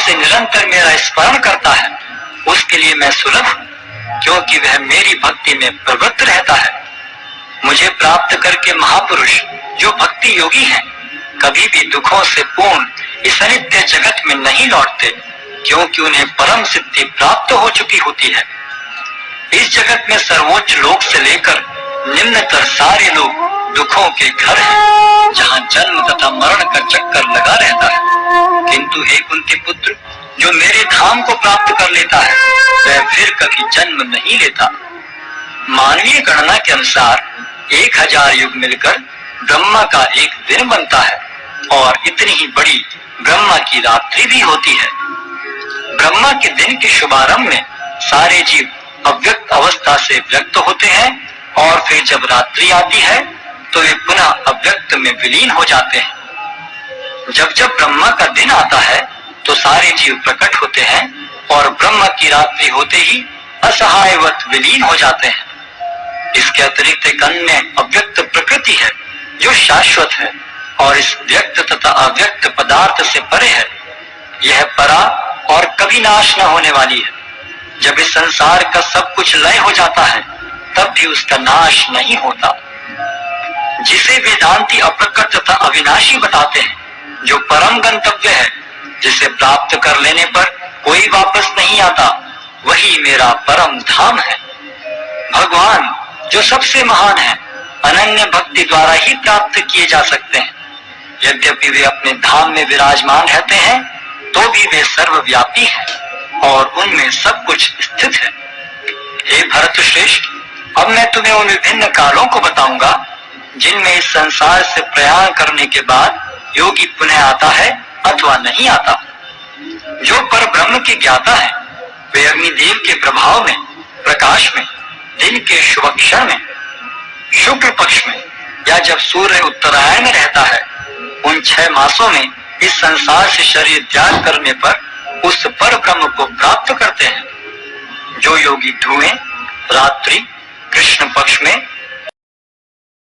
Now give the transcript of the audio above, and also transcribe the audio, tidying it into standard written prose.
से निरंतर मेरा स्मरण करता है उसके लिए मैं सुलभ हूँ, क्योंकि वह मेरी भक्ति में प्रवृत्त रहता है। मुझे प्राप्त करके महापुरुष जो भक्ति योगी हैं कभी भी दुखों से पूर्ण इस अनित्य जगत में नहीं लौटते, क्योंकि उन्हें परम सिद्धि प्राप्त हो चुकी होती है। इस जगत में सर्वोच्च लोक से लेकर निम्नतर सारे लोग दुखों के घर हैं, जहाँ जन्म तथा मरण का चक्कर लगा रहता है। किंतु हे कुंती पुत्र, जो मेरे धाम को प्राप्त कर लेता है वह फिर कभी जन्म नहीं लेता। मानवीय गणना के अनुसार 1000 युग मिलकर ब्रह्मा का एक दिन बनता है और इतनी ही बड़ी ब्रह्मा की रात्रि भी होती है। ब्रह्मा के दिन के शुभारंभ में सारे जीव अव्यक्त अवस्था से व्यक्त होते हैं और फिर जब रात्रि आती है तो वे पुनः अव्यक्त में विलीन हो जाते हैं। जब जब ब्रह्मा का दिन आता है तो सारे जीव प्रकट होते हैं और ब्रह्मा की रात्रि होते ही असहायवत विलीन हो जाते हैं। इसके अतिरिक्त एक अन्य अव्यक्त प्रकृति है जो शाश्वत है और इस व्यक्त तथा अव्यक्त पदार्थ से परे है। यह परा और कभी नाश न होने वाली है। जब इस संसार का सब कुछ लय हो जाता है तब भी उसका नाश नहीं होता। जिसे वेदांती अप्रकट तथा अविनाशी बताते हैं, जो परम गंतव्य है, जिसे प्राप्त कर लेने पर कोई वापस नहीं आता, वही मेरा परम धाम है। भगवान जो सबसे महान है अनन्य भक्ति द्वारा ही प्राप्त किए जा सकते हैं। यद्यपि वे अपने धाम में विराजमान रहते हैं तो भी वे सर्वव्यापी हैं और उनमें सब कुछ स्थित है। हे भरत श्रेष्ठ, अब मैं तुम्हें उन विभिन्न कालों को बताऊंगा जिनमें इस संसार से प्रयाण करने के बाद योगी पुनः आता है अथवा नहीं आता। जो पर ब्रह्म के ज्ञाता है वे अग्निदेव के प्रभाव में, प्रकाश में, दिन के शुभ क्षण में, शुक्ल पक्ष में या जब सूर्य उत्तरायण में रहता है, उन 6 मासों में इस संसार से शरीर त्याग करने पर उस पर ब्रह्म को प्राप्त करते हैं। जो योगी धुएं, रात्रि, कृष्ण पक्ष में